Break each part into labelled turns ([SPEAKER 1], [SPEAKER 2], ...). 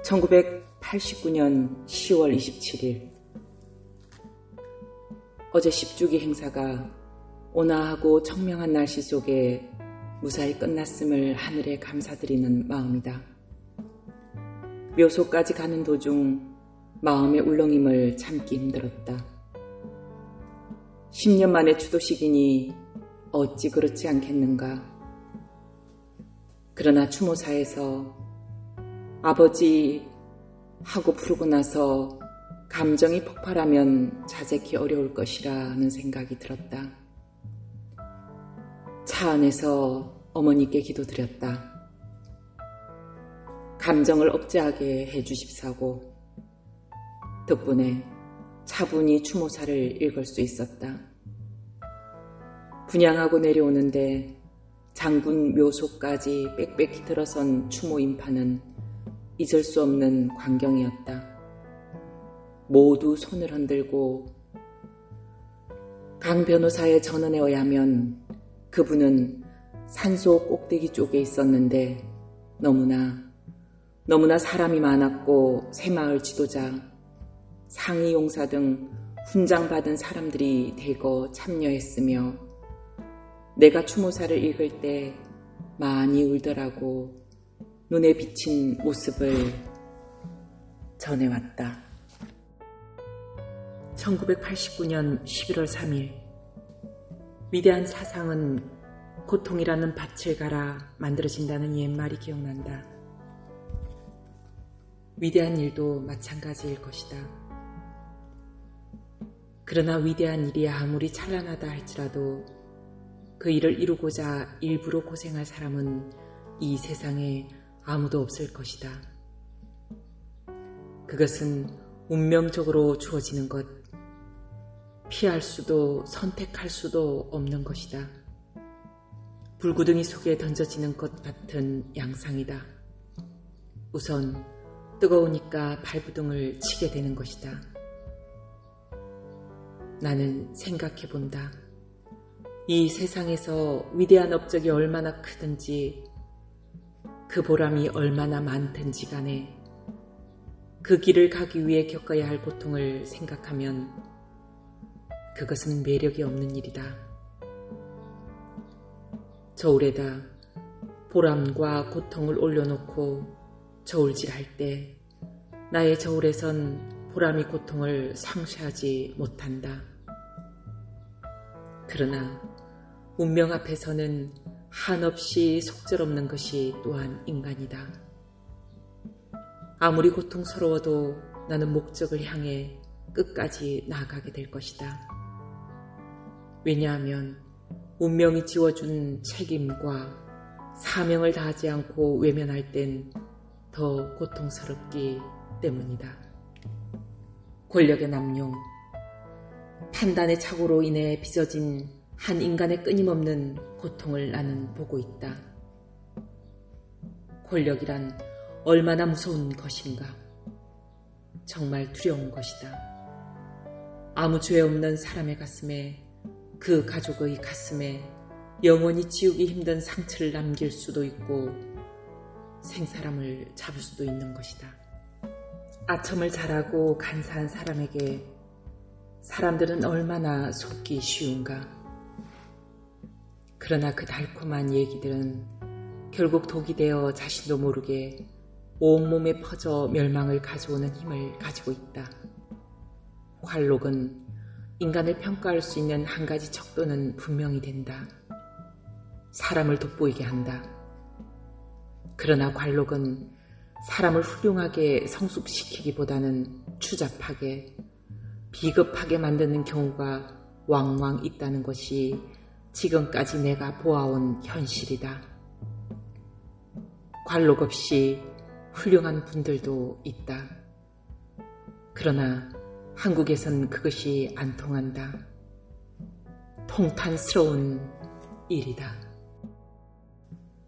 [SPEAKER 1] 1989년 10월 27일 어제 10주기 행사가 온화하고 청명한 날씨 속에 무사히 끝났음을 하늘에 감사드리는 마음이다. 묘소까지 가는 도중 마음의 울렁임을 참기 힘들었다. 10년 만의 추도식이니 어찌 그렇지 않겠는가. 그러나 추모사에서 아버지 하고 부르고 나서 감정이 폭발하면 자제키 어려울 것이라는 생각이 들었다. 차 안에서 어머니께 기도드렸다. 감정을 억제하게 해주십사고. 덕분에 차분히 추모사를 읽을 수 있었다. 분양하고 내려오는데 장군 묘소까지 빽빽히 들어선 추모 인파는 잊을 수 없는 광경이었다. 모두 손을 흔들고 강 변호사의 전언에 의하면 그분은 산소 꼭대기 쪽에 있었는데 너무나 사람이 많았고 새마을 지도자, 상위 용사 등 훈장받은 사람들이 대거 참여했으며 내가 추모사를 읽을 때 많이 울더라고 눈에 비친 모습을 전해왔다. 1989년 11월 3일 위대한 사상은 고통이라는 밭을 갈아 만들어진다는 옛말이 기억난다. 위대한 일도 마찬가지일 것이다. 그러나 위대한 일이 아무리 찬란하다 할지라도 그 일을 이루고자 일부러 고생할 사람은 이 세상에 아무도 없을 것이다. 그것은 운명적으로 주어지는 것, 피할 수도 선택할 수도 없는 것이다. 불구덩이 속에 던져지는 것 같은 양상이다. 우선 뜨거우니까 발부둥을 치게 되는 것이다. 나는 생각해본다. 이 세상에서 위대한 업적이 얼마나 크든지 그 보람이 얼마나 많든지 간에 그 길을 가기 위해 겪어야 할 고통을 생각하면 그것은 매력이 없는 일이다. 저울에다 보람과 고통을 올려놓고 저울질할 때 나의 저울에선 보람이 고통을 상쇄하지 못한다. 그러나 운명 앞에서는 한없이 속절없는 것이 또한 인간이다. 아무리 고통스러워도 나는 목적을 향해 끝까지 나아가게 될 것이다. 왜냐하면 운명이 지워준 책임과 사명을 다하지 않고 외면할 땐 더 고통스럽기 때문이다. 권력의 남용, 판단의 착오로 인해 빚어진 한 인간의 끊임없는 고통을 나는 보고 있다. 권력이란 얼마나 무서운 것인가. 정말 두려운 것이다. 아무 죄 없는 사람의 가슴에, 그 가족의 가슴에 영원히 지우기 힘든 상처를 남길 수도 있고 생사람을 잡을 수도 있는 것이다. 아첨을 잘하고 간사한 사람에게 사람들은 얼마나 속기 쉬운가. 그러나 그 달콤한 얘기들은 결국 독이 되어 자신도 모르게 온몸에 퍼져 멸망을 가져오는 힘을 가지고 있다. 관록은 인간을 평가할 수 있는 한 가지 척도는 분명히 된다. 사람을 돋보이게 한다. 그러나 관록은 사람을 훌륭하게 성숙시키기보다는 추잡하게, 비겁하게 만드는 경우가 왕왕 있다는 것이 지금까지 내가 보아온 현실이다. 관록 없이 훌륭한 분들도 있다. 그러나 한국에선 그것이 안 통한다. 통탄스러운 일이다.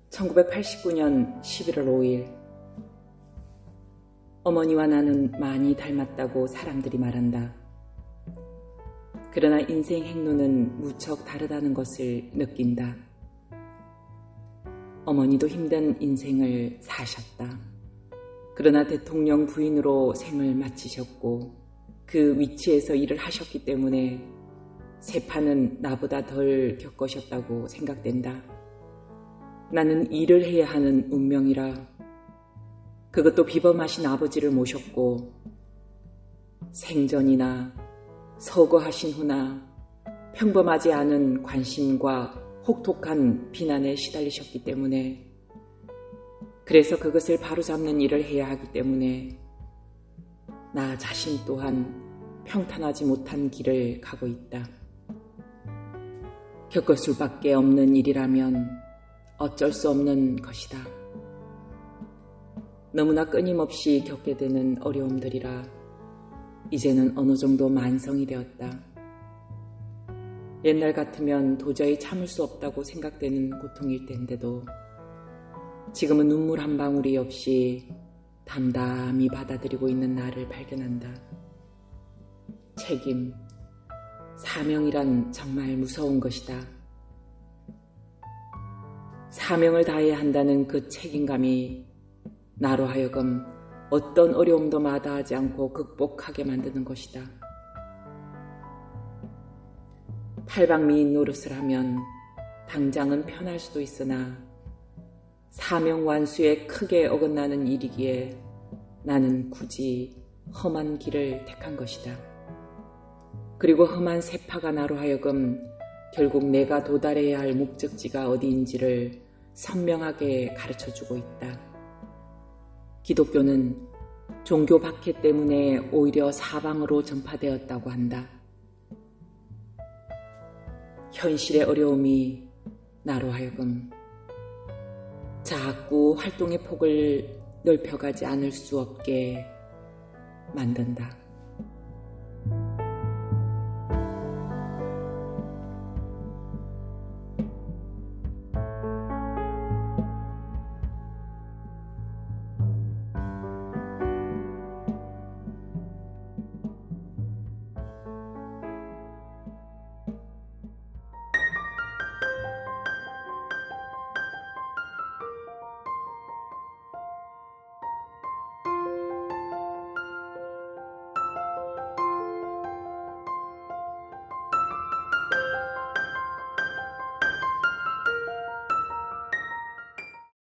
[SPEAKER 1] 1989년 11월 5일 어머니와 나는 많이 닮았다고 사람들이 말한다. 그러나 인생 행로는 무척 다르다는 것을 느낀다. 어머니도 힘든 인생을 사셨다. 그러나 대통령 부인으로 생을 마치셨고 그 위치에서 일을 하셨기 때문에 세파는 나보다 덜 겪으셨다고 생각된다. 나는 일을 해야 하는 운명이라. 그것도 비범하신 아버지를 모셨고 생전이나 서거하신 후나 평범하지 않은 관심과 혹독한 비난에 시달리셨기 때문에, 그래서 그것을 바로잡는 일을 해야 하기 때문에 나 자신 또한 평탄하지 못한 길을 가고 있다. 겪을 수밖에 없는 일이라면 어쩔 수 없는 것이다. 너무나 끊임없이 겪게 되는 어려움들이라 이제는 어느 정도 만성이 되었다. 옛날 같으면 도저히 참을 수 없다고 생각되는 고통일 텐데도 지금은 눈물 한 방울이 없이 담담히 받아들이고 있는 나를 발견한다. 책임, 사명이란 정말 무서운 것이다. 사명을 다해야 한다는 그 책임감이 나로 하여금 어떤 어려움도 마다하지 않고 극복하게 만드는 것이다. 팔방미인 노릇을 하면 당장은 편할 수도 있으나 사명 완수에 크게 어긋나는 일이기에 나는 굳이 험한 길을 택한 것이다. 그리고 험한 세파가 나로 하여금 결국 내가 도달해야 할 목적지가 어디인지를 선명하게 가르쳐주고 있다. 기독교는 종교 박해 때문에 오히려 사방으로 전파되었다고 한다. 현실의 어려움이 나로 하여금 자꾸 활동의 폭을 넓혀가지 않을 수 없게 만든다.